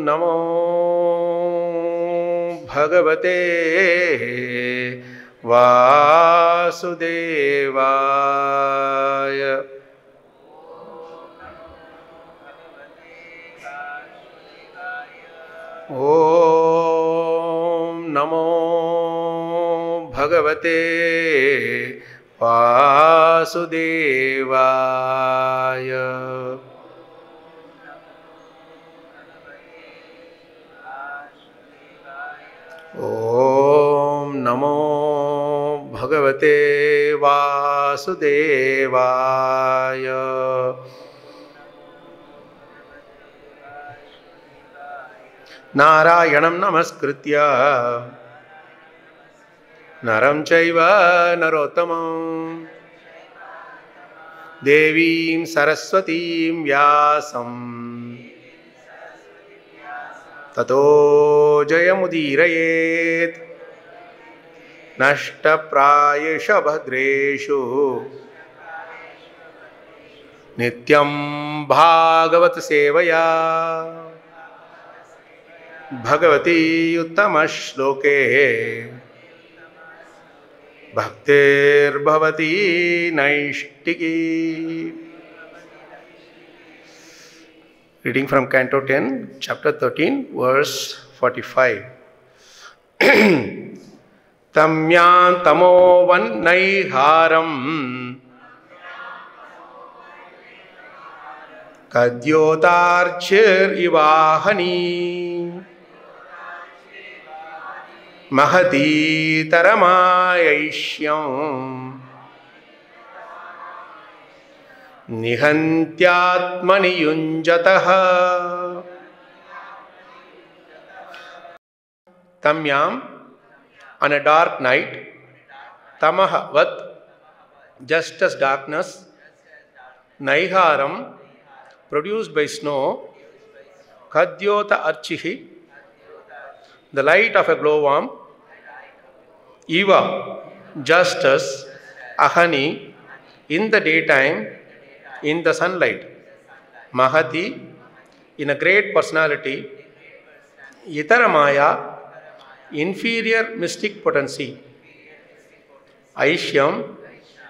नमो भगवते वासुदेवाय। ओम नमो भगवते वासुदेवाय। ओम नमो भगवते वासुदेवाय। नारायणं नमस्कृत्य नरं चैव नरोत्तमं देवीं सरस्वतीं व्यासं ततो जयमुदीरयेत्। नष्टप्रायेषु भद्रेषु नित्यं भागवत सेवया Bhagwati उत्तमश्लोके भक्तिर्भवती नैष्टिकी। Reading from Canto 10, Chapter 13, verse 45. तम्यान्तमो वन्नैहारं कद्योतार्चिरिवाहनी महतीतरमायैष्यं निहन्त्यात्मनि युञ्जतः। तम्यां, on a dark night, tamahavat, just as darkness, naiharam, produced by snow, kadyota archihi, the light of a glowworm, Eva, just as ahani, in the daytime, in the sunlight, mahati, in a great personality, itaramaya, inferior mystic potency, aishyam,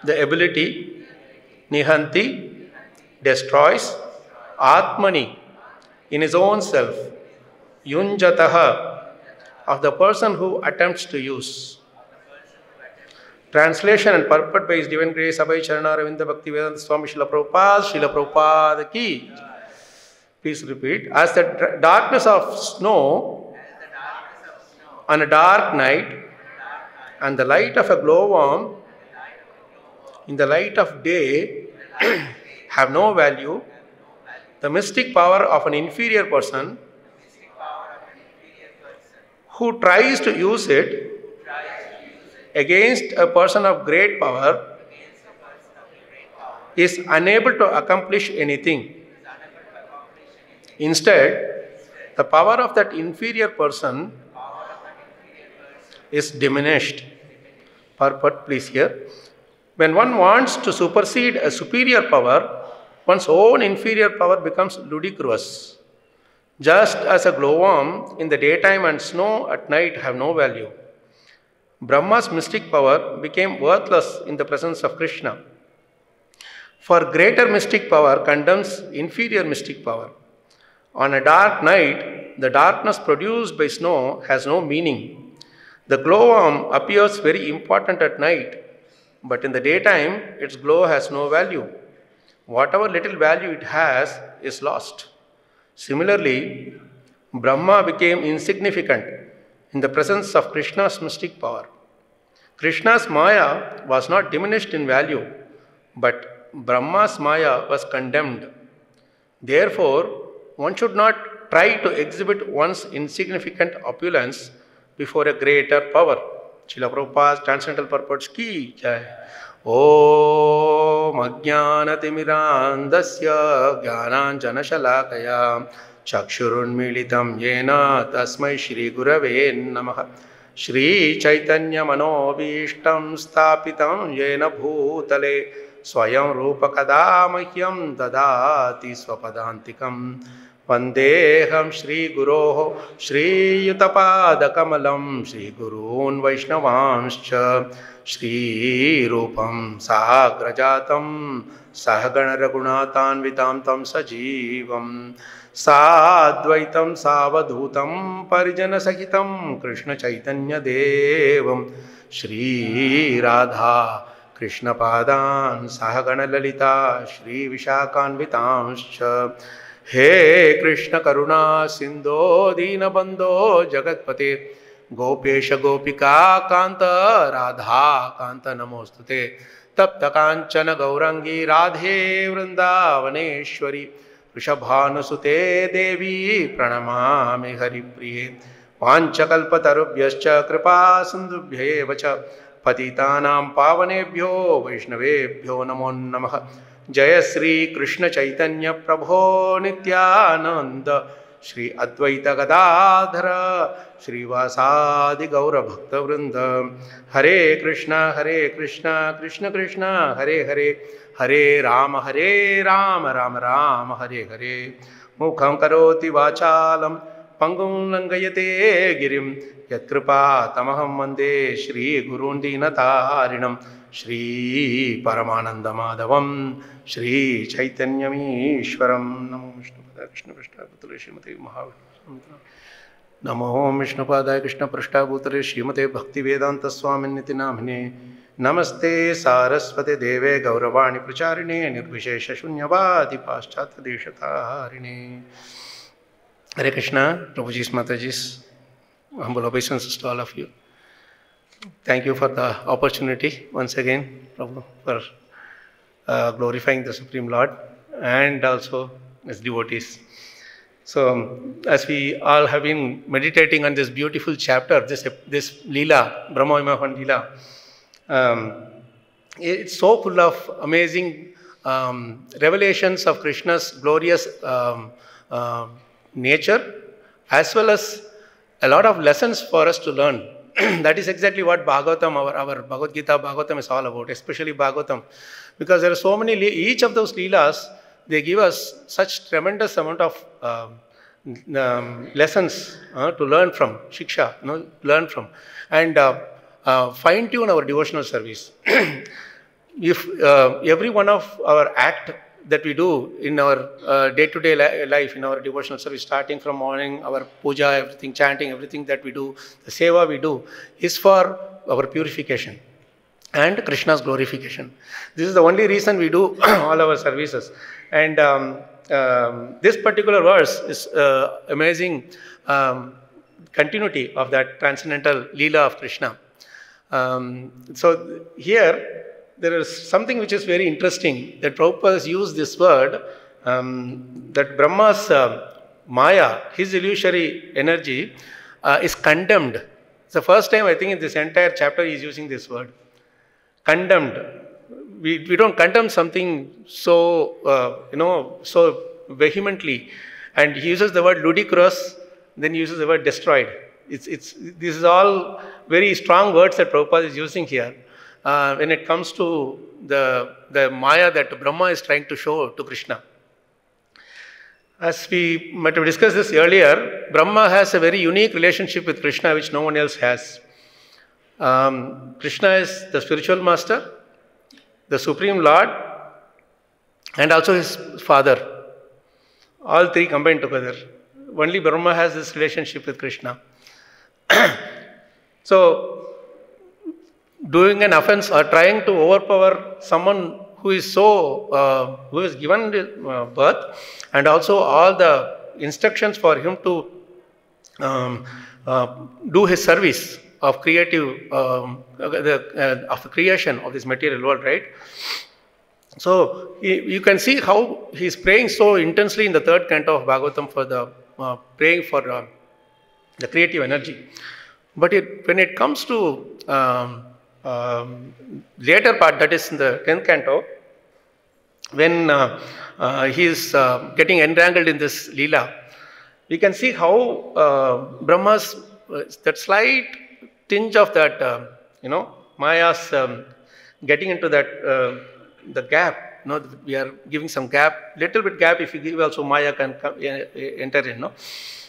the ability, nihanti, destroys, atmani, in his own self, yunjataha, of the person who attempts to use. Translation and purport by His Divine Grace Abhay Charana Ravinda Bhakti Vedanta Swami Srila Prabhupada ki. Please repeat. As the darkness of snow on a dark night and the light of a glowworm in the light of day have no value, the mystic power of an inferior person who tries to use it against a person of great power is unable to accomplish anything. Instead, the power of that inferior person is diminished. Purport, please hear. When one wants to supersede a superior power, one's own inferior power becomes ludicrous. Just as a glowworm in the daytime and snow at night have no value, Brahma's mystic power became worthless in the presence of Krishna. For greater mystic power condemns inferior mystic power. On a dark night, the darkness produced by snow has no meaning. The glowworm appears very important at night, but in the daytime, its glow has no value. Whatever little value it has is lost. Similarly, Brahma became insignificant in the presence of Krishna's mystic power. Krishna's Maya was not diminished in value, but Brahma's Maya was condemned. Therefore, one should not try to exhibit one's insignificant opulence before a greater power. Srila Prabhupada's transcendental purports ki jai. Om Ajnanatimidandasya Jnananjanashalakaya Chakshurunmilitam Yena Tasmai Shri Gurave Namaha. Shri Chaitanya Manobishtam Stapitam Yena Bhutale स्वयं रूप कदा मह्यं ददाति स्वपदान्तिकं वन्देऽहं श्रीगुरोः श्रीयुतपादकमलं श्रीगुरून् वैष्णवांश्च श्रीरूपं साग्रजातं सहगण रघुनाथान्वितां तं सजीवं साद्वैतं सावधूतं परिजनसहितं कृष्णचैतन्यदेवं श्रीराधा कृष्णपादान् सहगण ललिता श्रीविशाखान्वितांश्च हे कृष्ण करुणा सिंधो दीनबंधो जगत्पते गोपेश गोपिका कांत राधा कांत नमोस्तुते तप्त कांचन गौरंगी राधे वृंदावनेश्वरी वृषभानुसुते देवी प्रणमामि हरिप्रिये वाञ्छकल्पतरुभ्यश्च कृपा सिन्धुभ्येव च पतितानां पावनेभ्यो वैष्णवेभ्यो नमो नमः। जय श्री कृष्ण चैतन्य प्रभो नित्यानंद श्री अद्वैत गदाधर श्रीवासादि गौर भक्तवृंद। हरे कृष्णा कृष्ण कृष्ण हरे हरे हरे राम राम राम हरे हरे। मुखं करोति वाचालं पंगुं लंघयते गिरिं यत्कृपातमहं वन्दे श्रीगुरून् दीनतारिणं श्री परमानंदमाधवं श्री चैतन्यमीश्वरं। नमो विष्णुपदाय कृष्णपृष्ठाभूतले श्रीमते महाविष्णु नमो विष्णुपादाय कृष्णपृष्ठाभूतले श्रीमते भक्तिवेदान्तस्वामिन्निति नामिने। नमस्ते सारस्वते देवे गौरवाणी प्रचारिणे निर्विशेष शून्यवादी पाश्चात्य देशतारिणे। Hare Krishna, Prabhuji's Mataji's humble obeisances to all of you. Thank you for the opportunity once again, Prabhu, for glorifying the Supreme Lord and also as devotees. So, as we all have been meditating on this beautiful chapter, this Leela, Brahma Vimohan Leela, it's so full of amazing revelations of Krishna's glorious nature, as well as a lot of lessons for us to learn. That is exactly what Bhagavatam, our Bhagavad Gita, Bhagavatam is all about, especially Bhagavatam. Because there are so many, each of those Leelas, they give us such tremendous amount of lessons to learn from, Shiksha, learn from, and fine-tune our devotional service. If every one of our act that we do in our day-to-day life, in our devotional service, starting from morning, our puja, everything, chanting, everything that we do, the seva we do, is for our purification and Krishna's glorification. This is the only reason we do all our services. And this particular verse is amazing continuity of that transcendental Leela of Krishna. So here, there is something which is very interesting that Prabhupada has used this word, that Brahma's Maya, his illusory energy, is condemned. It's the first time I think in this entire chapter he is using this word, condemned. We don't condemn something so, so vehemently. And he uses the word ludicrous, then he uses the word destroyed. This is all very strong words that Prabhupada is using here. When it comes to the Maya that Brahma is trying to show to Krishna. As we might have discussed this earlier, Brahma has a very unique relationship with Krishna which no one else has. Krishna is the spiritual master, the Supreme Lord, and also his father. All three combined together. Only Brahma has this relationship with Krishna. So, doing an offense or trying to overpower someone who is who is given birth, and also all the instructions for him to do his service of creative, of the creation of this material world, right? So you can see how he is praying so intensely in the third canto of Bhagavatam for the praying for the creative energy. But when it comes to later part, that is in the 10th canto, when he is getting entangled in this Leela, we can see how Brahma's, that slight tinge of that, Maya's getting into that the gap. We are giving some gap, little bit gap. If you give, also Maya can come, enter in.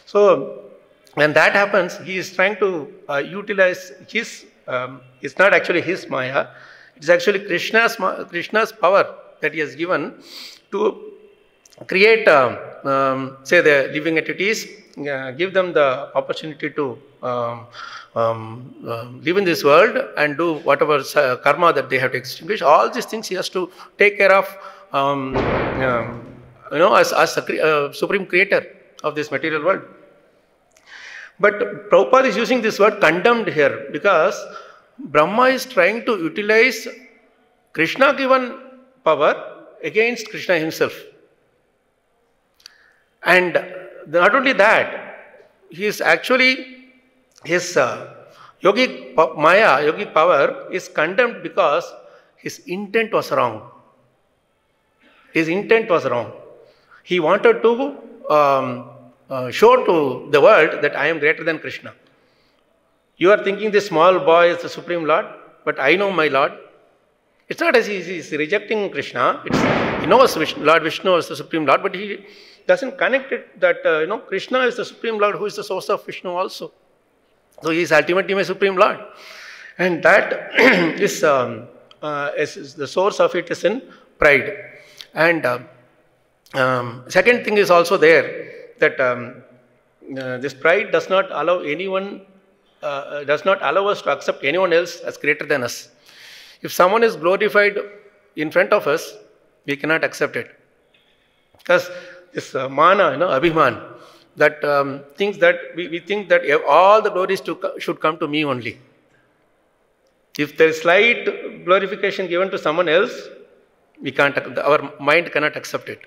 So when that happens, he is trying to utilize his. It's not actually his Maya. It's actually Krishna's power that he has given to create, say, the living entities, give them the opportunity to live in this world and do whatever karma that they have to extinguish. All these things he has to take care of, as the supreme creator of this material world. But Prabhupada is using this word condemned here because Brahma is trying to utilize Krishna given power against Krishna himself. And not only that, he is actually, his yogic Maya, yogic power is condemned because his intent was wrong. His intent was wrong. He wanted to show to the world that I am greater than Krishna. You are thinking this small boy is the Supreme Lord, but I know my Lord. It's not as he is rejecting Krishna. He knows Lord Vishnu is the Supreme Lord, but he doesn't connect it that, Krishna is the Supreme Lord who is the source of Vishnu also. So he is ultimately my Supreme Lord. And that is the source of it is in pride. And second thing is also there, that this pride does not allow anyone, does not allow us to accept anyone else as greater than us. If someone is glorified in front of us, we cannot accept it. Because this mana, abhiman, that thinks that we think that all the glories should come to me only. If there is slight glorification given to someone else, we can't, our mind cannot accept it,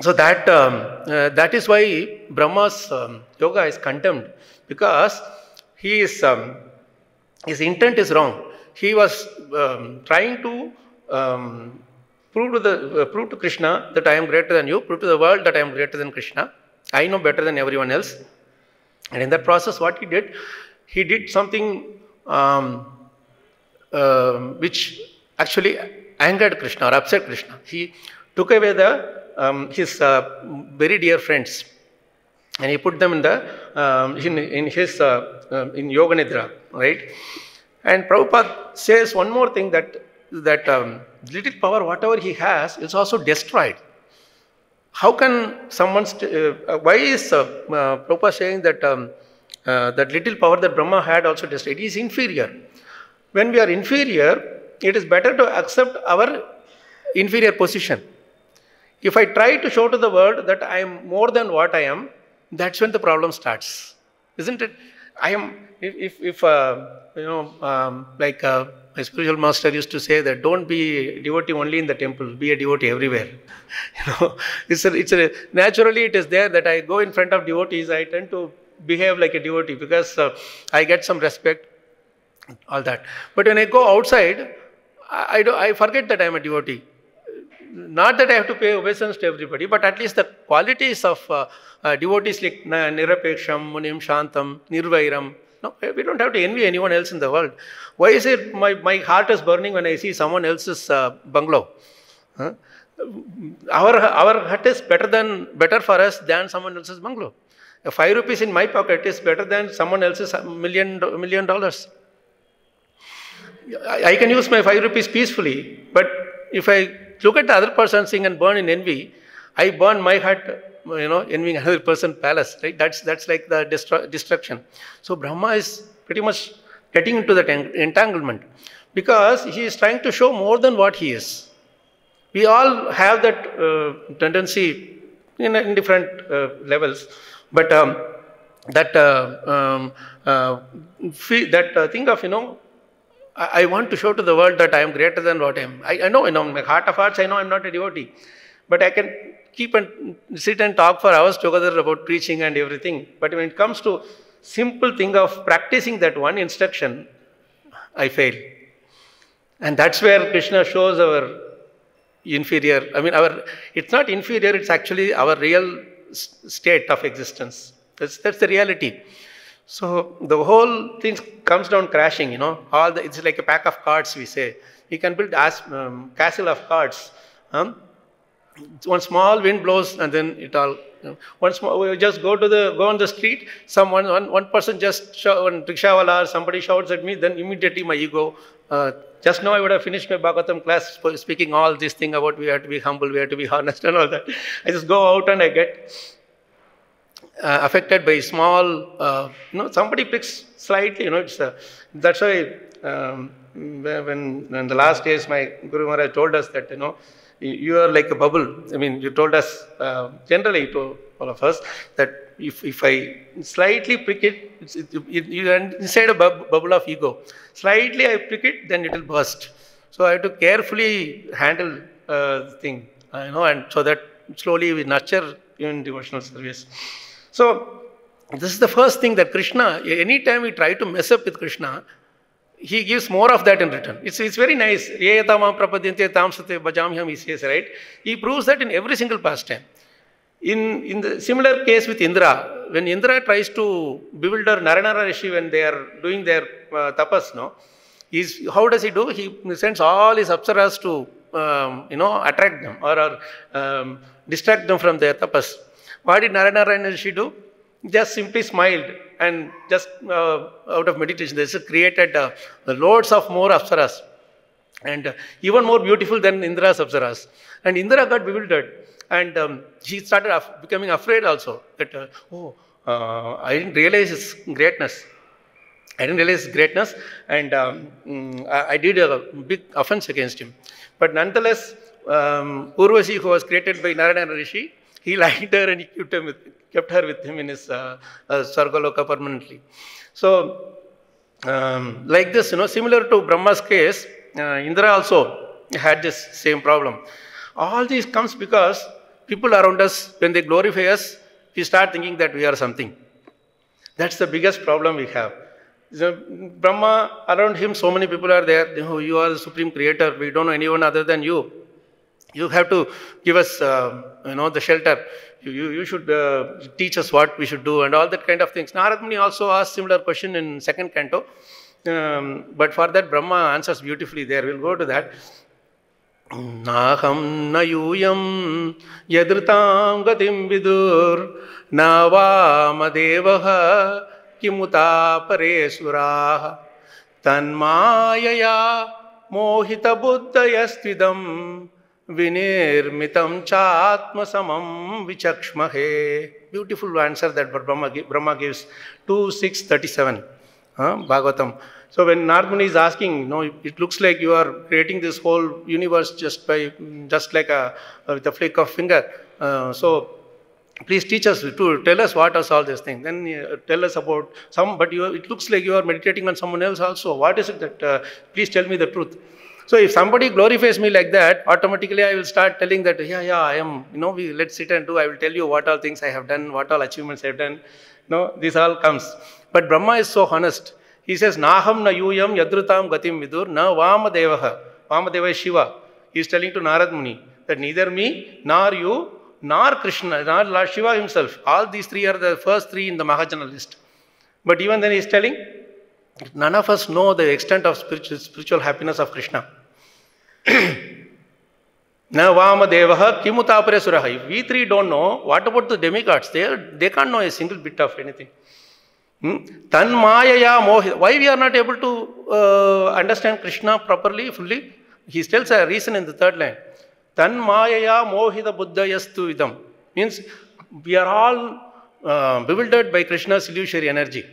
So that is why Brahma's yoga is condemned, because he is, his intent is wrong. He was trying to prove to Krishna that I am greater than you, prove to the world that I am greater than Krishna. I know better than everyone else. And in that process, what he did something which actually angered Krishna or upset Krishna. He took away his very dear friends, and he put them in in Yoga Nidra, right? And Prabhupada says one more thing, that little power, whatever he has, is also destroyed. How can someone? Why is Prabhupada saying that that little power that Brahma had also destroyed? It is inferior. When we are inferior, it is better to accept our inferior position. If I try to show to the world that I am more than what I am, that's when the problem starts, isn't it? I am, like my spiritual master used to say that don't be a devotee only in the temple, be a devotee everywhere. Naturally it is there that I go in front of devotees, I tend to behave like a devotee because I get some respect, all that. But when I go outside, I forget that I am a devotee. Not that I have to pay obeisance to everybody, but at least the qualities of devotees like Nirapeksham, Munim, Shantam, Nirvairam. No, we don't have to envy anyone else in the world. Why is it my heart is burning when I see someone else's bungalow? Huh? Our hut is better for us than someone else's bungalow. 5 rupees in my pocket is better than someone else's $1 million. I can use my 5 rupees peacefully, but if I look at the other person sing and burn in envy, I burn my heart, envying another person's palace, right? That's like the destruction. So Brahma is pretty much getting into that entanglement because he is trying to show more than what he is. We all have that tendency in different levels, but think of, I want to show to the world that I am greater than what I am. I know, in my heart of hearts, I know I am not a devotee. But I can keep and sit and talk for hours together about preaching and everything. But when it comes to simple thing of practicing that one instruction, I fail. And that's where Krishna shows our inferior, it's not inferior, it's actually our real state of existence. That's the reality. So the whole thing comes down crashing, it's like a pack of cards, we say. We can build as castle of cards. One small wind blows and then it all. We just go on the street. One person just one rickshawala or somebody shouts at me. Then immediately my ego. Just now I would have finished my Bhagavatam class speaking all this thing about we have to be humble, we have to be honest and all that. I just go out and I get affected by small, somebody picks slightly, that's why when in the last days my Guru Maharaj told us that, you are like a bubble. I mean, you told us generally to all of us that if I slightly prick it, you are inside a bubble of ego. Slightly I prick it, then it will burst. So I have to carefully handle the thing, and so that slowly we nurture in devotional service. So this is the first thing that Krishna, anytime we try to mess up with Krishna, he gives more of that in return. It's very nice. He says, right? He proves that in every single pastime. In the similar case with Indra, when Indra tries to bewilder Naranara Rishi when they are doing their tapas, how does he do? He sends all his apsaras to, attract them or distract them from their tapas. What did Naranara Rishi do? Just simply smiled and just out of meditation, this created loads of more apsaras and even more beautiful than Indra's apsaras. And Indra got bewildered and he started becoming afraid also that, I didn't realize his greatness. And I did a big offense against him. But nonetheless, Urvashi, who was created by Narayana Rishi, he liked her and he kept her with him in his Sargaloka permanently. So, like this, similar to Brahma's case, Indra also had this same problem. All this comes because people around us, when they glorify us, we start thinking that we are something. That's the biggest problem we have. Brahma, around him, so many people are there. You are the supreme creator. We don't know anyone other than you. You have to give us, the shelter. You should teach us what we should do and all that kind of things. Narad Muni also asked similar question in second canto. But for that, Brahma answers beautifully there. We'll go to that. Naham nayuyam yadritam gatim vidur navamadevah kimuta paresuraha tanmayaya mohita buddhayastvidam vinirmitam chatma samam vichakshmahe. Beautiful answer that Brahma gives. 2:637 Bhagavatam. So when Narad Muni is asking, it looks like you are creating this whole universe just like with a flick of finger. So please teach us to tell us what is all this thing. Then tell us about but it looks like you are meditating on someone else also. What is it that? Please tell me the truth. So if somebody glorifies me like that, automatically I will start telling that, I am, let's sit and do. I will tell you what all things I have done, what all achievements I have done. This all comes. But Brahma is so honest. He says, Naham na yuyam yadrutam gatim vidur na Vamadevaha. Vamadeva is Shiva. He is telling to Narad Muni that neither me, nor you, nor Krishna, nor Lord Shiva himself. All these three are the first three in the Mahajana list. But even then he is telling, none of us know the extent of spiritual happiness of Krishna. Na Vamadevaha kimutapare suraha. If we three don't know, what about the demigods? They can't know a single bit of anything. Tanmayaya mohita. Why we are not able to understand Krishna properly, fully? He tells a reason in the third line. Tanmayaya mohita buddhayastu idam. Means we are all bewildered by Krishna's illusory energy.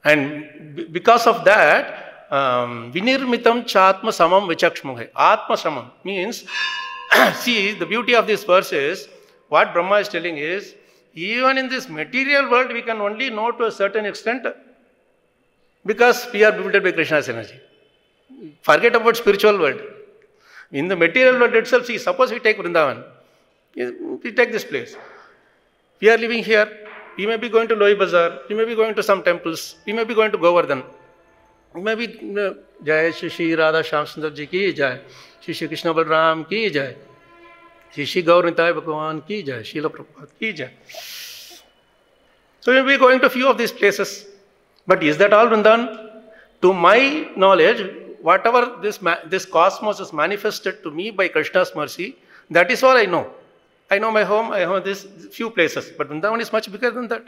And because of that, vinirmitam chatma samam vichakshmuhe. Atma samam means, see, the beauty of this verse is, what Brahma is telling is, even in this material world, we can only know to a certain extent because we are bewildered by Krishna's energy. Forget about spiritual world. In the material world itself, see, suppose we take Vrindavan. We take this place. We are living here. We may be going to Loi Bazaar. We may be going to some temples. We may be going to Govardhan. We may be Jai Shri Radha Shyam Sundar Ji ki Jai. Shri Krishna Balram ki Jai. Shri Gaur Nitai Bhagavan ki Jai. Srila Prabhupada ki Jai. So we will be going to few of these places. But is that all Vrindavan? To my knowledge, whatever this cosmos is manifested to me by Krishna's mercy, that is all I know. I know my home, I know this few places, but Vrindavan is much bigger than that.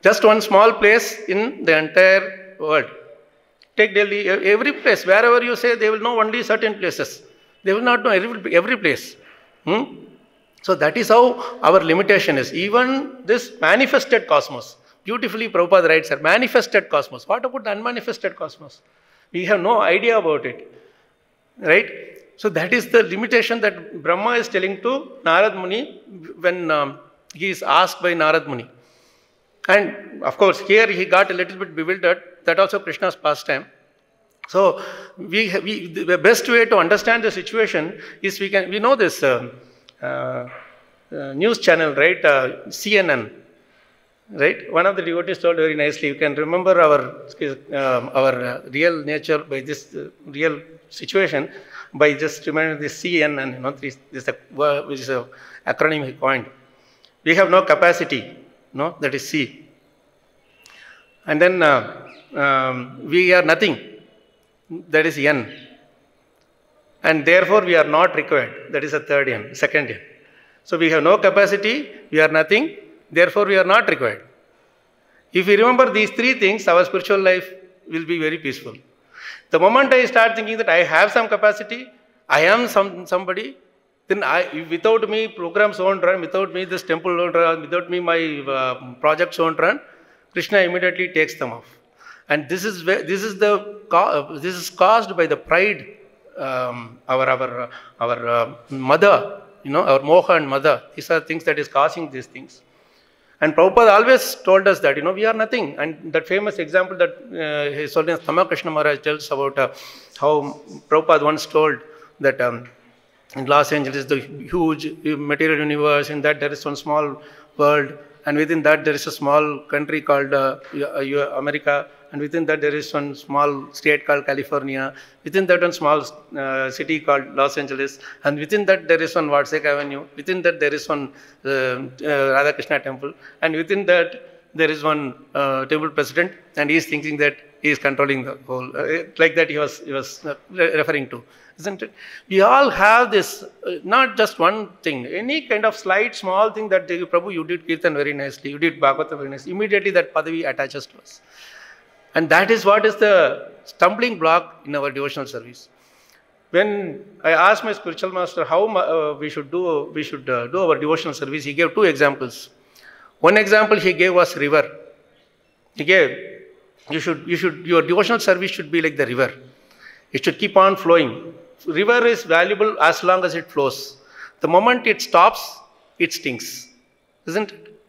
Just one small place in the entire world. Take Delhi, every place, wherever you say, they will know only certain places. They will not know every place. So that is how our limitation is. Even this manifested cosmos, beautifully Prabhupada writes, manifested cosmos. What about the unmanifested cosmos? We have no idea about it. Right? So that is the limitation that Brahma is telling to Narad Muni when he is asked by Narad Muni. And of course, here he got a little bit bewildered. That also Krishna's pastime. So the best way to understand the situation is we know this news channel, right? CNN, right? One of the devotees told very nicely, you can remember our real nature by this real situation by just remembering the CNN, this is an acronym he coined. We have no capacity, that is C. And then we are nothing, that is N. And therefore we are not required, that is the second N. So we have no capacity, we are nothing, therefore we are not required. If we remember these three things, our spiritual life will be very peaceful. The moment I start thinking that I have some capacity, I am somebody, then without me programs won't run, without me this temple won't run, without me my projects won't run, Krishna immediately takes them off. And this is caused by the pride, our mother, our moha and mother. These are things that is causing these things. And Prabhupada always told us that, we are nothing. And that famous example that His Holiness Tamakrishna Maharaj tells about how Prabhupada once told that in Los Angeles, the huge material universe, in that there is one small world, and within that there is a small country called America, and within that there is one small state called California, within that one small city called Los Angeles, and within that there is one Wadsek Avenue, within that there is one Radhakrishna temple, and within that there is one temple president, and he is thinking that he is controlling the whole, like that he was referring to, isn't it? We all have this, not just one thing, any kind of slight small thing that Prabhu, you did Kirtan very nicely, you did Bhagavatam very nicely, immediately that Padavi attaches to us. And that is what is the stumbling block in our devotional service. When I asked my spiritual master how we should do our devotional service, he gave two examples. One example he gave was river. He gave, your devotional service should be like the river. It should keep on flowing. River is valuable as long as it flows. The moment it stops, it stinks, isn't it?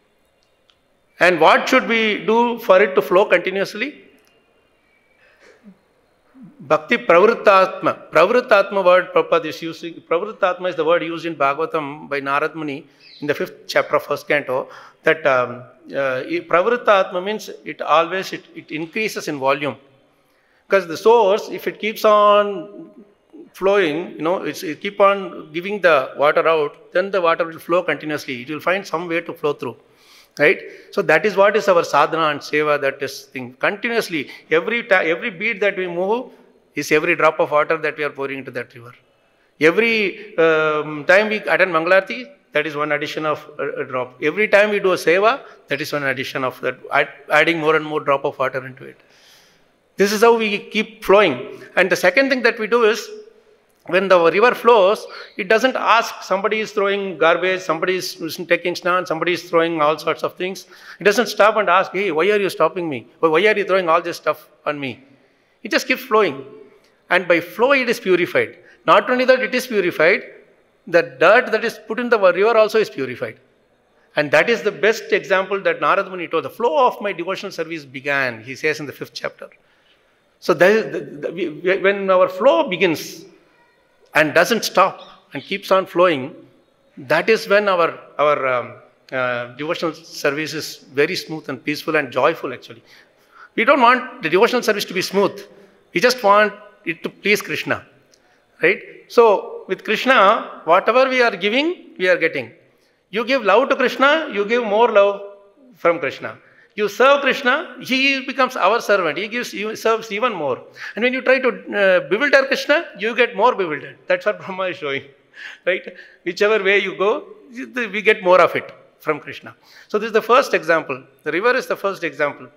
And what should we do for it to flow continuously? Bhakti Pravrittatma. Pravrittatma word Prabhupada is using. Pravrittatma is the word used in Bhagavatam by Narad Muni in the 5th chapter of 1st canto. That Pravrittatma means it increases in volume. Because the source, if it keeps on flowing, it keep on giving the water out, then the water will flow continuously. It will find some way to flow through. Right? So that is what is our sadhana and seva, that is thing. Continuously, every beat that we move is every drop of water that we are pouring into that river. Every time we attend Mangalarti, that is one addition of a drop. Every time we do a seva, that is one addition of that, adding more and more drop of water into it. This is how we keep flowing. And the second thing that we do is, when the river flows, it doesn't ask, somebody is throwing garbage, somebody is taking snan, somebody is throwing all sorts of things. It doesn't stop and ask, hey, why are you stopping me? Or why are you throwing all this stuff on me? It just keeps flowing. And by flow, it is purified. Not only that it is purified, the dirt that is put in the river also is purified. And that is the best example that Narad Muni told. The flow of my devotional service began, he says in the 5th chapter. So when our flow begins and doesn't stop and keeps on flowing, that is when our devotional service is very smooth and peaceful and joyful actually. We don't want the devotional service to be smooth. We just want it to please Krishna. Right? So with Krishna, whatever we are giving, we are getting. You give love to Krishna, you give more love from Krishna. You serve Krishna, he becomes our servant. He serves even more. And when you try to bewilder Krishna, you get more bewildered. That's what Brahma is showing. Right? Whichever way you go, we get more of it from Krishna. So this is the first example. The river is the first example.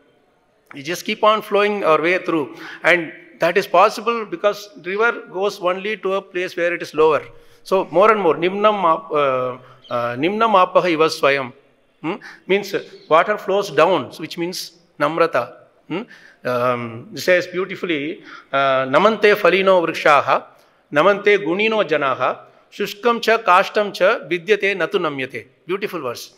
We just keep on flowing our way through. And that is possible because river goes only to a place where it is lower. So more and more, nimnam apaha iva swayam. Means water flows down, which means namrata. This says beautifully, namante falino vrikshaha, namante gunino janaha, shushkam cha kashtam cha vidyate natu namyate. Beautiful verse.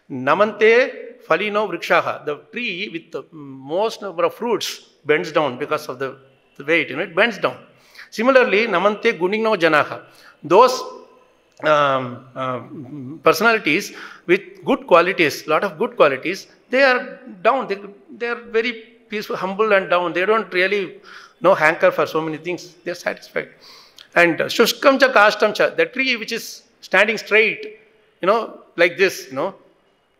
Namante falino vrikshaha. The tree with the most number of fruits bends down because of the weight, it bends down. Similarly, namante gunino janaha. Those personalities with good qualities, lot of good qualities, they are down. They are very peaceful, humble and down. They don't really hanker for so many things. They are satisfied. And shushkam cha kashtam cha, the tree which is standing straight, like this,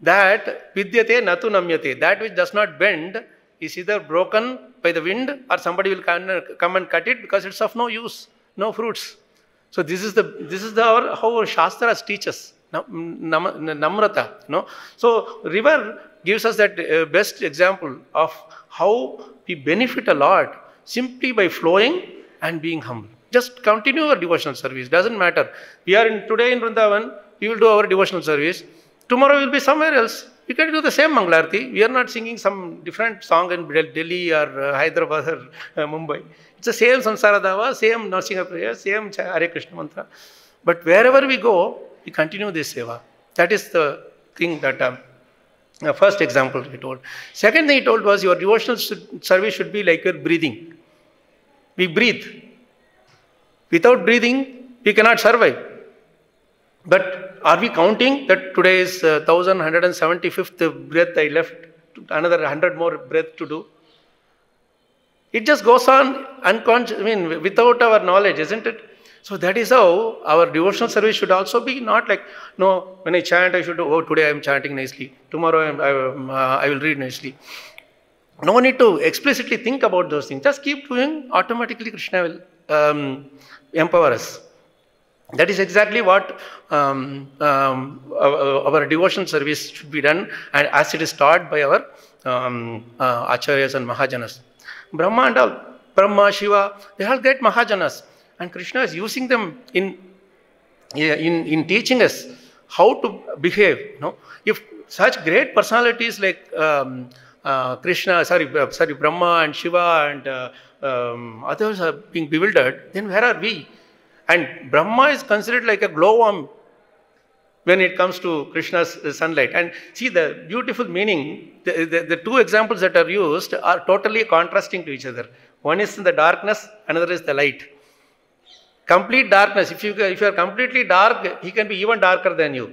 that vidyate natu namyate, that which does not bend is either broken by the wind or somebody will come and cut it because it's of no use, no fruits. So this is how our Shastras teach us, namrata. So river gives us that best example of how we benefit a lot simply by flowing and being humble. Just continue our devotional service, doesn't matter. We are today in Vrindavan, we will do our devotional service. Tomorrow we will be somewhere else. We can do the same Mangalarti. We are not singing some different song in Delhi or Hyderabad or Mumbai. It's the same Samsara Dava, same Narsinga prayer, same Hare Krishna mantra. But wherever we go, we continue this seva. That is the thing that first example he told. Second thing he told was your devotional service should be like your breathing. We breathe. Without breathing, we cannot survive. But are we counting that today is 1175th breath I left, another 100 more breath to do? It just goes on unconscious, without our knowledge, isn't it? So that is how our devotional service should also be, not like, no, when I chant, I should do, today I am chanting nicely, tomorrow I will read nicely. No need to explicitly think about those things. Just keep doing, automatically Krishna will empower us. That is exactly what our devotional service should be done, and as it is taught by our Acharyas and Mahajanas. Brahma and all, Brahma, Shiva, they are great Mahajanas, and Krishna is using them in teaching us how to behave. If such great personalities like Brahma and Shiva and others are being bewildered, then where are we? And Brahma is considered like a glowworm when it comes to Krishna's sunlight. And see the beautiful meaning, the two examples that are used are totally contrasting to each other. One is in the darkness, another is the light. Complete darkness, if you are completely dark, he can be even darker than you.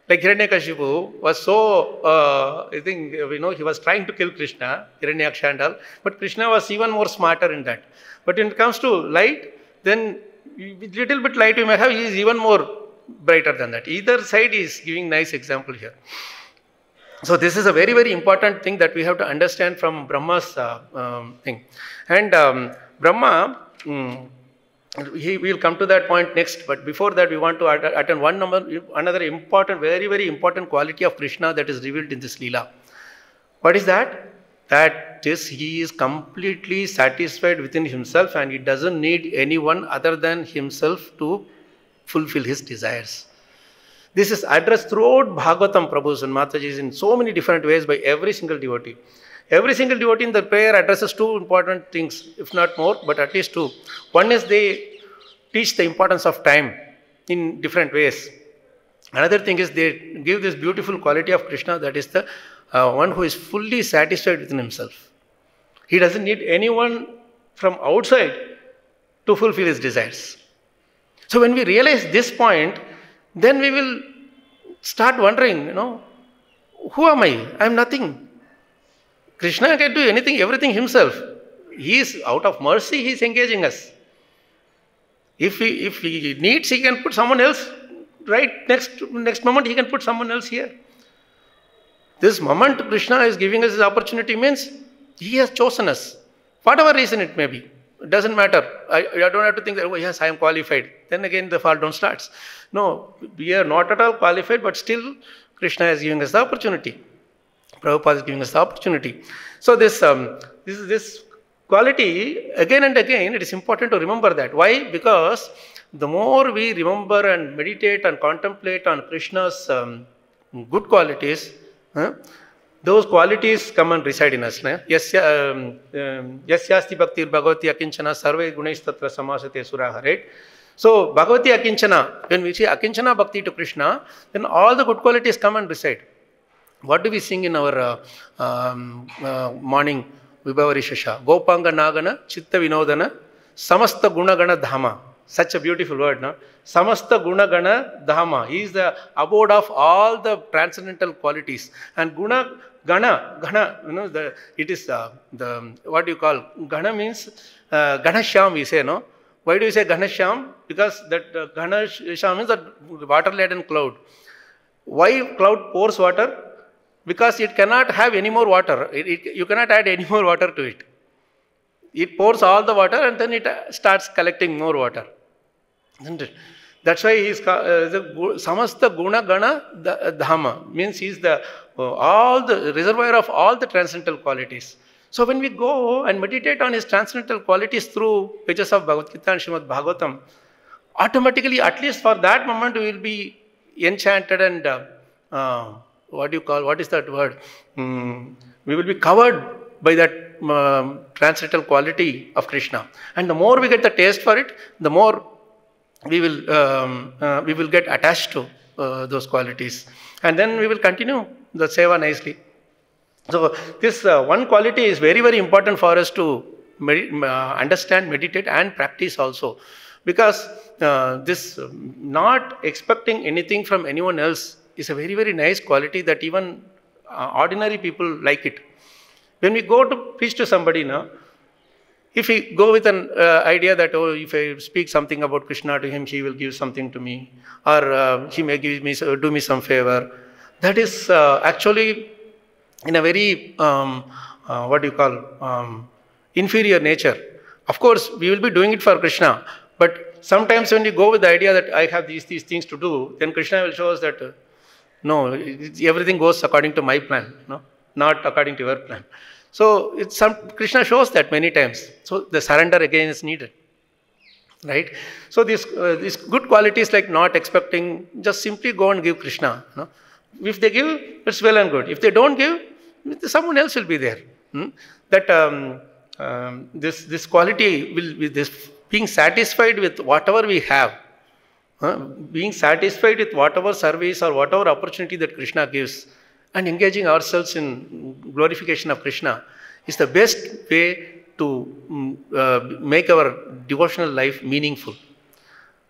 Like Hiranyakashipu was so, he was trying to kill Krishna, Hiranyaksha and all, but Krishna was even more smarter in that. But when it comes to light, then with little bit light you may have, he is even more brighter than that. Either side is giving nice example here. So this is a very, very important thing that we have to understand from Brahma's thing. And Brahma, we will come to that point next, but before that we want to attend another important, very, very important quality of Krishna that is revealed in this Leela. What is that? That is, he is completely satisfied within himself and he doesn't need anyone other than himself to fulfill his desires. This is addressed throughout Bhagavatam, Prabhu's and Mataji's in so many different ways by every single devotee. Every single devotee in the prayer addresses two important things, if not more, but at least two. One is they teach the importance of time in different ways. Another thing is they give this beautiful quality of Krishna, that is the one who is fully satisfied within himself. He doesn't need anyone from outside to fulfill his desires. So when we realize this point, then we will start wondering, who am I? I am nothing. Krishna can do anything, everything himself. He is, out of mercy, he is engaging us. If he needs, he can put someone else, right? Next moment, he can put someone else here. This moment Krishna is giving us this opportunity means he has chosen us. Whatever reason it may be. It doesn't matter. I don't have to think that, oh yes, I am qualified. Then again the fall down starts. No, we are not at all qualified, but still Krishna is giving us the opportunity. Prabhupada is giving us the opportunity. So this quality, again and again, it is important to remember that. Why? Because the more we remember and meditate and contemplate on Krishna's good qualities, those qualities come and reside in us. Yasyasti bhaktir bhagavati akinchana sarve gunais tatra samasate suraha, right? So, bhagavati akinchana, when we say akinchana bhakti to Krishna, then all the good qualities come and reside. What do we sing in our morning Vibhavari Shasha? Gopanga Nagana, Chitta Vinodana, Samasta Gunagana Dhama. Such a beautiful word, no? Samasta Gunagana Dhama. He is the abode of all the transcendental qualities. And Gana, you know, it is what do you call? Gana means Ganashyam, we say, no? Why do you say Ganashyam? Because that Ganashyam means that water-laden cloud. Why cloud pours water? Because it cannot have any more water. You cannot add any more water to it. It pours all the water and then it starts collecting more water. Isn't it? That's why he is Samasta Guna Gana Dhama. Means he is all the reservoir of all the transcendental qualities. So when we go and meditate on his transcendental qualities through pages of Bhagavad Gita and Srimad Bhagavatam, automatically, at least for that moment, we will be enchanted and what is that word? We will be covered by that transcendental quality of Krishna. And the more we get the taste for it, the more we will get attached to those qualities. And then we will continue the seva nicely. So this one quality is very, very important for us to understand, meditate and practice also. Because this not expecting anything from anyone else is a very, very nice quality that even ordinary people like it. When we go to preach to somebody now, if we go with an idea that, oh, if I speak something about Krishna to him, he will give something to me, or he may give me, do me some favor, that is actually in a very, inferior nature. Of course, we will be doing it for Krishna, but sometimes when you go with the idea that I have these things to do, then Krishna will show us that, no, everything goes according to my plan, no, not according to your plan. So Krishna shows that many times. So the surrender again is needed, right? So these good qualities like not expecting, just simply go and give Krishna. No? If they give, it's well and good. If they don't give, someone else will be there. That this quality will be this being satisfied with whatever we have. Being satisfied with whatever service or whatever opportunity that Krishna gives and engaging ourselves in glorification of Krishna is the best way to make our devotional life meaningful.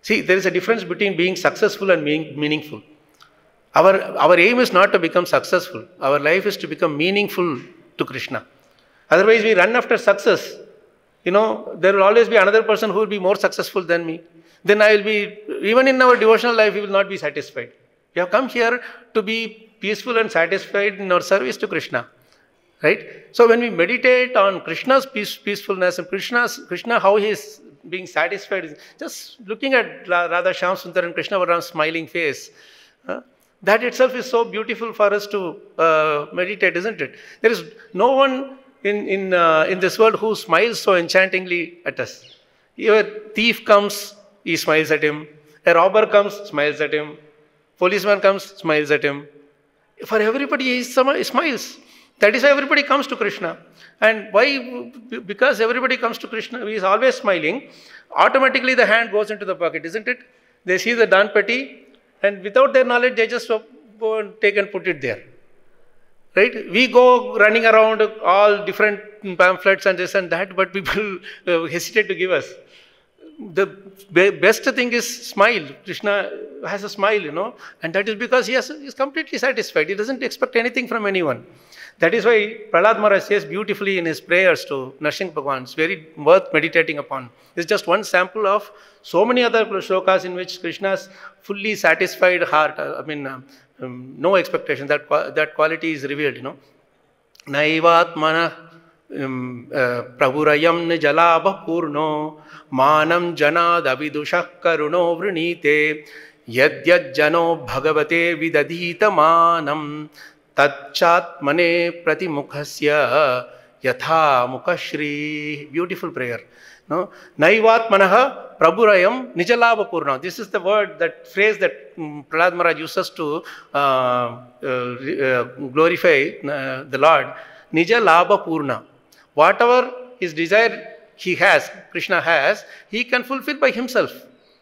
See, there is a difference between being successful and being meaningful. Our aim is not to become successful. Our life is to become meaningful to Krishna. Otherwise, we run after success. You know, there will always be another person who will be more successful than me. Then I will be, even in our devotional life, we will not be satisfied. We have come here to be peaceful and satisfied in our service to Krishna. Right? So when we meditate on Krishna's peacefulness and Krishna, how he is being satisfied, just looking at Radha Shyam Sundar and Krishna Balaram's smiling face, that itself is so beautiful for us to meditate, isn't it? There is no one in this world who smiles so enchantingly at us. A thief comes, he smiles at him. A robber comes, smiles at him. Policeman comes, smiles at him. For everybody, he smiles. That is why everybody comes to Krishna. And why? Because everybody comes to Krishna, he is always smiling. Automatically the hand goes into the pocket, isn't it? They see the Danpati and without their knowledge, they just go and take and put it there. Right? We go running around all different pamphlets and this and that, but people hesitate to give us. The best thing is smile. Krishna has a smile, you know, and that is because he is completely satisfied. He doesn't expect anything from anyone. That is why Prahlad Maharaj says beautifully in his prayers to Narsingh Bhagwan. It's very worth meditating upon. It's just one sample of so many other shlokas in which Krishna's fully satisfied heart, no expectation. That quality is revealed, you know. Naivatmana prabhurayam nijalabha purno manam janad avidushak karuno vrinite yadyad jano bhagavate vidadhita manam tachatmane pratimukhasya yatha mukashri. Beautiful prayer. No? Naivatmanaha prabhurayam nijalabha purna. This is the word, that phrase that Prahlad Maharaj uses to glorify the Lord. Nijalabha purna. Whatever his desire he has, Krishna has, he can fulfill by himself.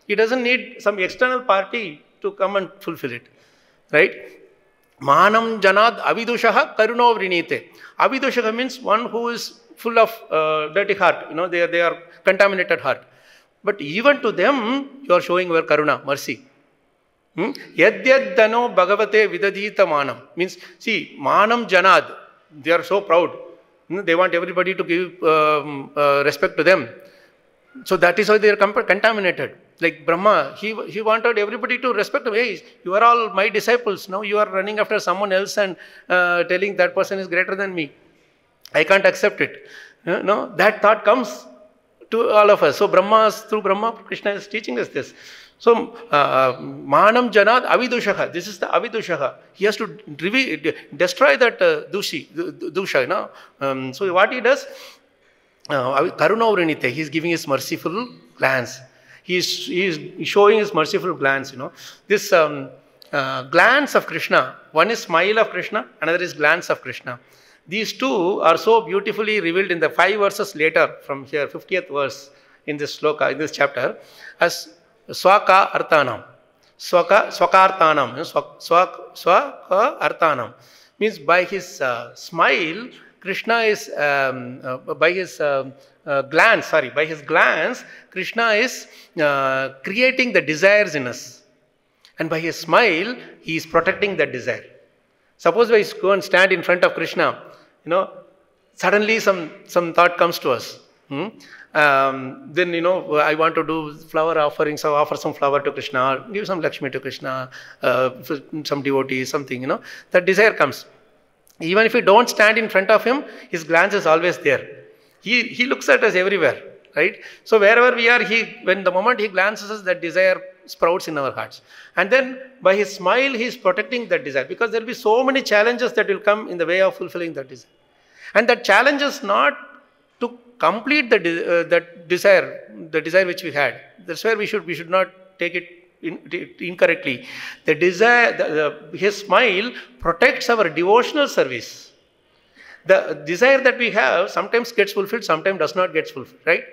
He doesn't need some external party to come and fulfill it. Right? Manam janad avidushaha karuno vrinite. Avidushaha means one who is full of dirty heart. You know, they are contaminated heart. But even to them, you are showing your karuna, mercy. Yadyad dano bhagavate vidadhita manam. Means, see, manam janad. They are so proud. They want everybody to give respect to them. So that is why they are contaminated. Like Brahma, he wanted everybody to respect him. Hey, you are all my disciples. Now you are running after someone else and telling that person is greater than me. I can't accept it. No, that thought comes to all of us. So through Brahma, Krishna is teaching us this. So, manam janad avidushaha. This is the avidushaha. He has to destroy that dusha. You know? So what he does, karuna vrinite, he is giving his merciful glance. He is showing his merciful glance. You know, this glance of Krishna. One is smile of Krishna, another is glance of Krishna. These two are so beautifully revealed in the 5 verses later from here, 50th verse in this sloka, in this chapter, as swaka artanam. Swaka artanam. Swaka artanam means by his smile, Krishna is, by his glance, Krishna is creating the desires in us. And by his smile, he is protecting that desire. Suppose we go and stand in front of Krishna, you know, suddenly some thought comes to us. Then, you know, I want to do flower offerings, so offer some flower to Krishna, give some Lakshmi to Krishna, some devotee, something, you know. That desire comes. Even if we don't stand in front of him, his glance is always there. He looks at us everywhere, right? So wherever we are, when the moment he glances us, that desire sprouts in our hearts. And then by his smile, he is protecting that desire, because there will be so many challenges that will come in the way of fulfilling that desire. And that challenge is not to complete that desire, the desire which we had. That's where we should not take it incorrectly. The desire, his smile protects our devotional service. The desire that we have sometimes gets fulfilled, sometimes does not get fulfilled, right?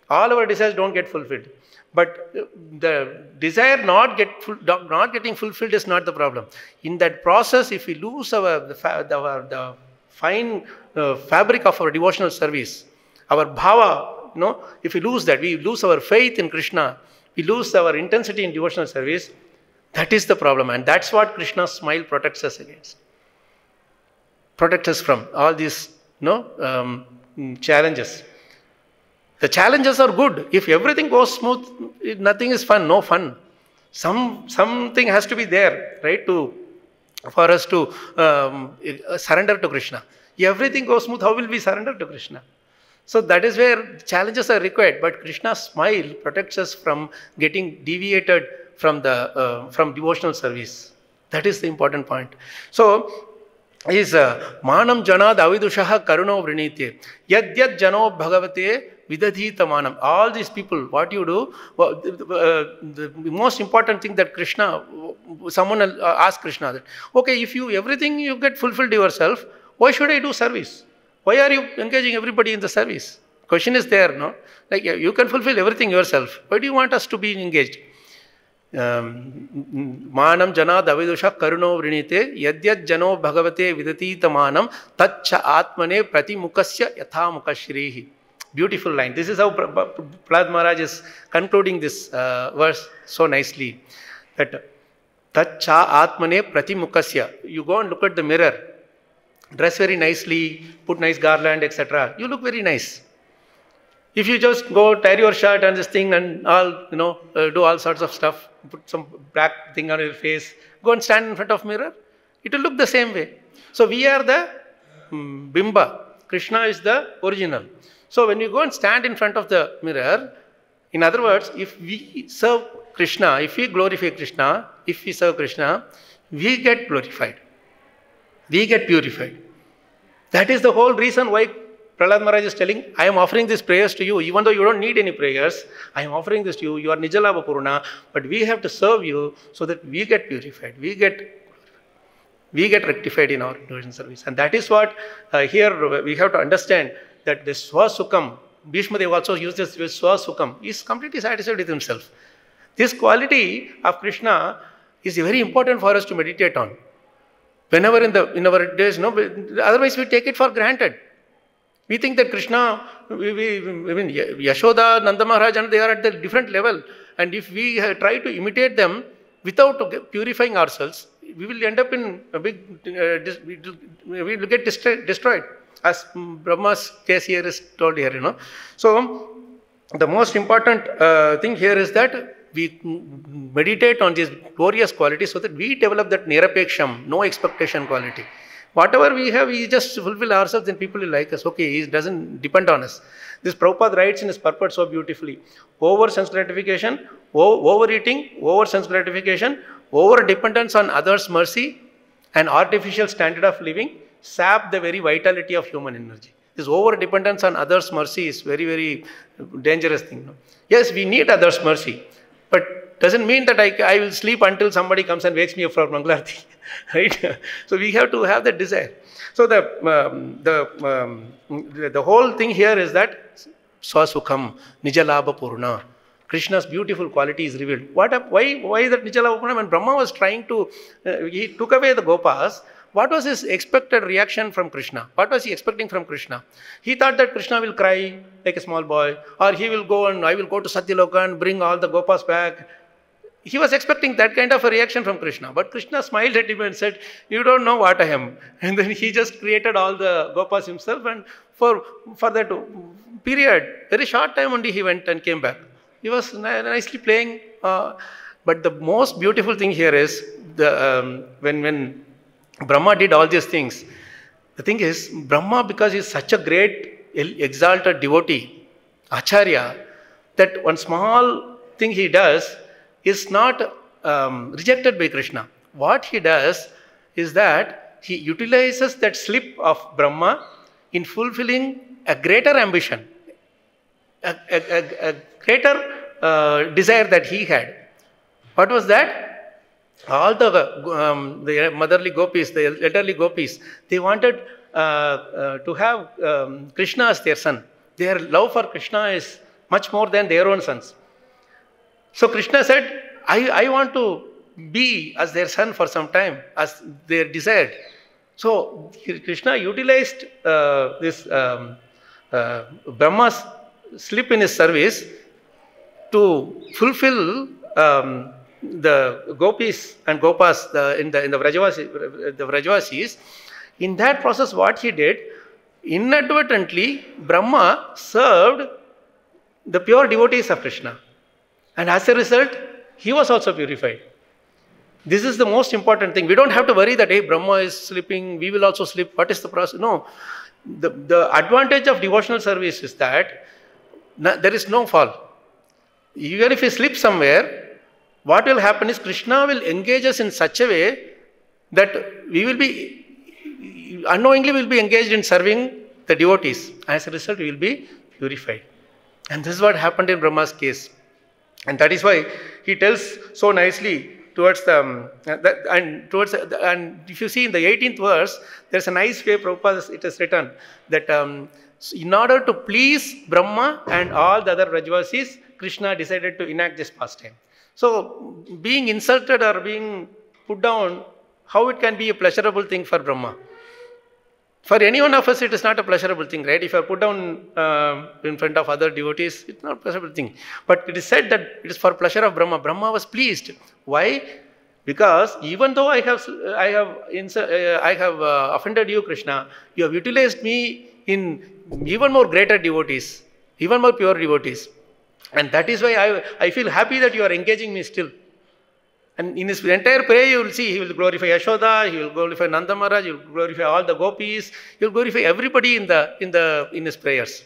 All our desires don't get fulfilled. But the desire not getting fulfilled is not the problem. In that process, if we lose the fine fabric of our devotional service, our bhava, you know, if we lose that, we lose our faith in Krishna, we lose our intensity in devotional service, that is the problem. And that's what Krishna's smile protects us against. Protects us from all these, you know, challenges. The challenges are good. If everything goes smooth, nothing is fun, no fun. Something has to be there, right, for us to surrender to Krishna. If everything goes smooth, how will we surrender to Krishna? So that is where challenges are required. But Krishna's smile protects us from getting deviated from devotional service. That is the important point. So, is manam janad avidushaha karuno vrinite yadyad jano bhagavate vidadhita manam. All these people, what you do, the most important thing that Krishna, someone asked Krishna that, okay, if everything you get fulfilled yourself, why should I do service? Why are you engaging everybody in the service? Question is there, no? Like, you can fulfill everything yourself. Why do you want us to be engaged? Manam janad avidusha karuno vrinite yadyad jano bhagavate vidati tamanam taccha atmane pratimukasya yatha mukashrihi. Beautiful line. This is how Prahlad Maharaj is concluding this verse so nicely. That taccha atmane pratimukasya. You go and look at the mirror, dress very nicely, put nice garland, etc. You look very nice. If you just go tear your shirt and this thing and all, you know, do all sorts of stuff, put some black thing on your face, go and stand in front of mirror, it will look the same way. So we are the Bimba. Krishna is the original. So when you go and stand in front of the mirror, in other words, if we serve Krishna, if we glorify Krishna, if we serve Krishna, we get glorified. We get purified. That is the whole reason why Prahlad Maharaj is telling, I am offering these prayers to you, even though you don't need any prayers, I am offering this to you, you are Nijalabha Purna, but we have to serve you so that we get purified, we get rectified in our devotion service. And that is what here we have to understand, that this Swasukam, Bhishma Dev also uses this Swasukam, is completely satisfied with himself. This quality of Krishna is very important for us to meditate on. Whenever in our days, otherwise we take it for granted. We think that Krishna, Yashoda, Nanda Maharaj, and they are at the different level. And if we try to imitate them without purifying ourselves, we will end up in a big, we will get destroyed. As Brahma's case here is told here, So, the most important thing here is that we meditate on these glorious qualities so that we develop that nirapeksham, no expectation quality. Whatever we have, we just fulfill ourselves and people will like us. Okay, it doesn't depend on us. This Prabhupada writes in his purport so beautifully. Over sense gratification, overeating, over sense gratification, over dependence on others' mercy, and artificial standard of living sap the very vitality of human energy. This over dependence on others' mercy is very, very dangerous thing. Yes, we need others' mercy, but doesn't mean that I will sleep until somebody comes and wakes me up for Mangalarti. Right? So we have to have that desire. So the whole thing here is that Swasukham, Nijalabha Purna. Krishna's beautiful quality is revealed. Why is that Nijalabha Purna? When Brahma was trying to, he took away the Gopas, what was his expected reaction from Krishna? What was he expecting from Krishna? He thought that Krishna will cry like a small boy, or he will go and I will go to Satyaloka and bring all the Gopas back. He was expecting that kind of a reaction from Krishna. But Krishna smiled at him and said, you don't know what I am. And then he just created all the Gopas himself, and for that period, very short time only he went and came back. He was nicely playing. But the most beautiful thing here is, when Brahma did all these things, the thing is, Brahma, because he is such a great, exalted devotee, Acharya, that one small thing he does is not rejected by Krishna. What he does is that he utilizes that slip of Brahma in fulfilling a greater ambition, a greater desire that he had. What was that? All the motherly gopis, the elderly gopis, they wanted to have Krishna as their son. Their love for Krishna is much more than their own sons. So Krishna said, I want to be as their son for some time, as they desired. So Krishna utilized this Brahma's slip in his service to fulfill the gopis and gopas in the Vrajavasis. In that process, what he did, inadvertently, Brahma served the pure devotees of Krishna. And as a result, he was also purified. This is the most important thing. We don't have to worry that, hey, Brahma is sleeping, we will also sleep. What is the process? No. The advantage of devotional service is that there is no fall. Even if we sleep somewhere, what will happen is Krishna will engage us in such a way that we will be, unknowingly will be engaged in serving the devotees. As a result, we will be purified. And this is what happened in Brahma's case. And that is why he tells so nicely towards the, and if you see in the 18th verse, there's a nice way Prabhupada, it is written that in order to please Brahma and all the other Vrajavasis, Krishna decided to enact this pastime. So, being insulted or being put down, how it can be a pleasurable thing for Brahma? For any one of us, it is not a pleasurable thing, right? If you are put down in front of other devotees, it's not a pleasurable thing. But it is said that it is for pleasure of Brahma. Brahma was pleased. Why? Because even though I have offended you, Krishna, you have utilized me in even more greater devotees, even more pure devotees. And that is why I feel happy that you are engaging me still. And in his entire prayer, you will see he will glorify Yashoda, he will glorify Nanda Maharaj, he will glorify all the gopis, he will glorify everybody in his prayers.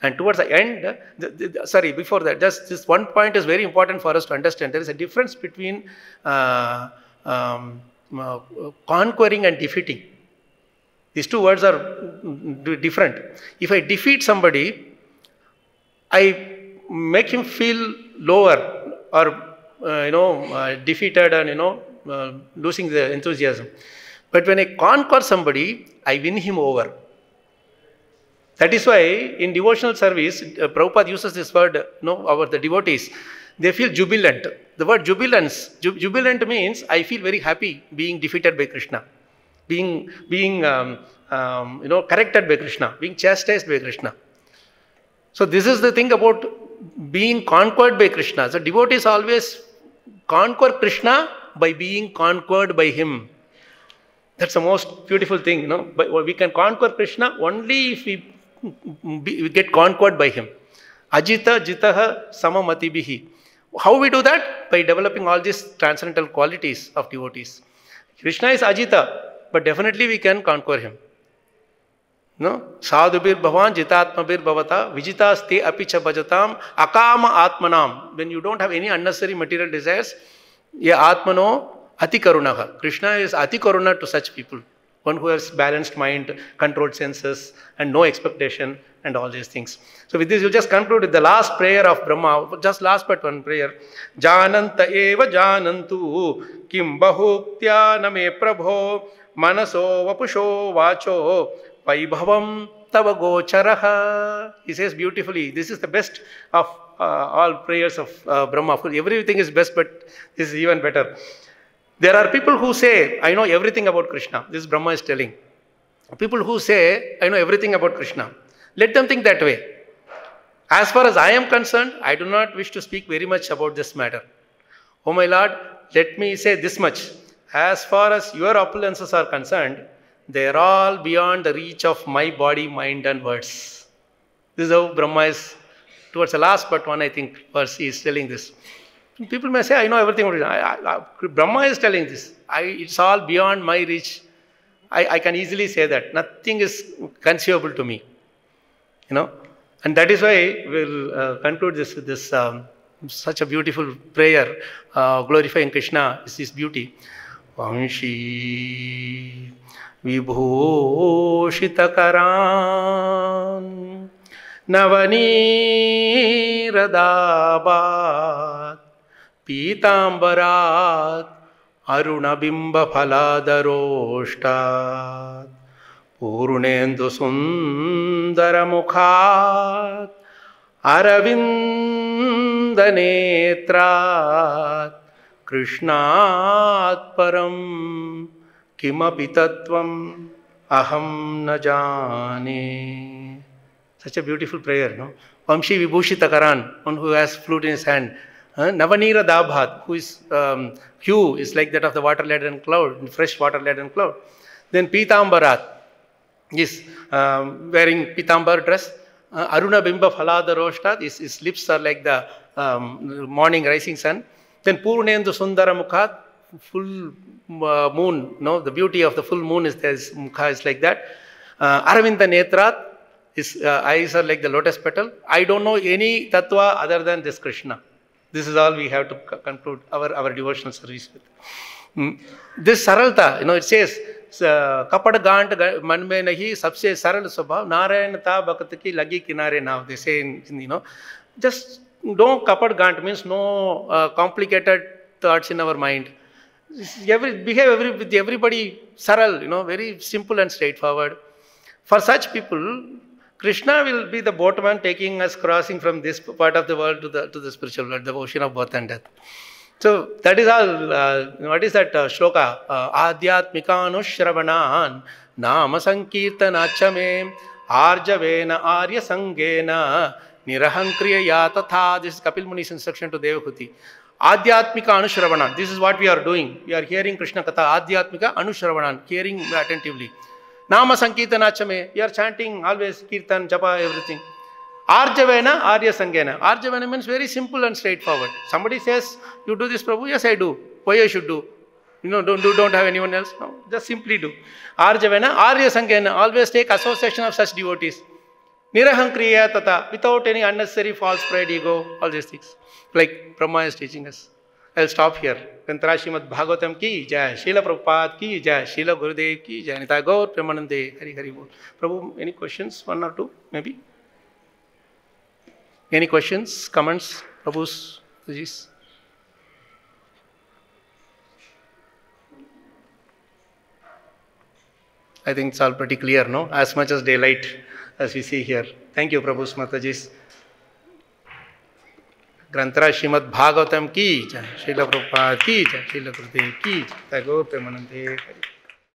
And towards the end, before that, just this one point is very important for us to understand. There is a difference between conquering and defeating. These two words are different. If I defeat somebody, I make him feel lower or defeated and losing the enthusiasm. But when I conquer somebody, I win him over. That is why in devotional service, Prabhupada uses this word, about the devotees. They feel jubilant. The word jubilant means I feel very happy being defeated by Krishna, being corrected by Krishna, being chastised by Krishna. So this is the thing about being conquered by Krishna. So devotees always conquer Krishna by being conquered by him. That's the most beautiful thing, But we can conquer Krishna only if we get conquered by him. Ajita jitaha samamatibihi. How we do that? By developing all these transcendental qualities of devotees. Krishna is Ajita, but definitely we can conquer him. Sadhubir bhavan jitatmabir bhavata vijitas te apicha bhajatam akama atmanam. When you don't have any unnecessary material desires, ya atmano ati karunaha. Krishna is ati karuna to such people. One who has balanced mind, controlled senses, and no expectation, and all these things. So with this, you just conclude with the last prayer of Brahma, just last but one prayer. Jananta eva janantu kim bahuktya name prabho manaso vapusho vacho vaibhavam tava gocharaha. He says beautifully, this is the best of all prayers of Brahma. Of course, everything is best, but this is even better. There are people who say, I know everything about Krishna. This Brahma is telling. People who say, I know everything about Krishna. Let them think that way. As far as I am concerned, I do not wish to speak very much about this matter. Oh my Lord, let me say this much. As far as your opulences are concerned, they are all beyond the reach of my body, mind and words. This is how Brahma is, towards the last but one, I think, verse, he is telling this. People may say, I know everything about it. Brahma is telling this. It's all beyond my reach. I can easily say that. Nothing is conceivable to me. And that is why we'll conclude this with this such a beautiful prayer glorifying Krishna, is his beauty. Vamshi Vibhushitakaran Navaniradabat Pitambarat Arunabimba Phaladaroshtat Purnendu Sundaramukhat Aravindanetrat Krishnat Param Kimapi Tattvam Aham Najane. Such a beautiful prayer, no? Vamshi Vibhushitakaran, one who has flute in his hand. Navanira Dabhat, who is hue is like that of the water-laden cloud, fresh water-laden cloud. Then Pitambarat is wearing Pitambar dress. Aruna Bimba Phalada Roshtat, his lips are like the morning rising sun. Then Purnendu Sundara Mukhat, full moon, the beauty of the full moon is there, his mukha is like that. Aravinda Netrat, his eyes are like the lotus petal. I don't know any tattva other than this Krishna. This is all we have to conclude our devotional service with. This saralta, it says, Kapad Gant Manme Nahi Sabse Saral Swabhav Narayanata Bhaktaki Lagi Kinare Now. They say, just don't Kapad Gant means no complicated thoughts in our mind. Behave with everybody saral, very simple and straightforward. For such people, Krishna will be the boatman taking us, crossing from this part of the world to the spiritual world, the ocean of birth and death. So that is all. What is that shloka? Adhyatmikanushravanahan nama sankirtanachame arjavena arya sangena nirahankriya tatha. This is Kapil Muni's instruction to Devahuti. Adhyatmika anushravana. This is what we are doing. We are hearing Krishna Katha. Adhyatmika anushravana. Hearing attentively. Nama Sankirtanachame. We are chanting always Kirtan, Japa, everything. Arjavena, Arya Sangena. Arjavena means very simple and straightforward. Somebody says, you do this, Prabhu? Yes, I do. Why I should do? Don't have anyone else? No, just simply do. Arjavena, Arya Sankhena, always take association of such devotees. Nirahankriya tata, without any unnecessary false pride, ego, all these things. Like Brahma is teaching us. I'll stop here. Grantara Srimad Bhagavatam ki jai, Srila Prabhupada ki jai, Srila Gurudev ki jai, Nitai Gaur Premanande, Hari Hari Bol. Prabhu, any questions? One or two, maybe? Any questions, comments, Prabhu's, Suji's? I think it's all pretty clear, no? As much as daylight as we see here. Thank you, Prabhu's Mataji's. Grantara Srimad Bhagavatam ki jai, Srila Prabhupada ki jai, Srila Gurudev ki jai, Nitai Gaur Premanande, Hari.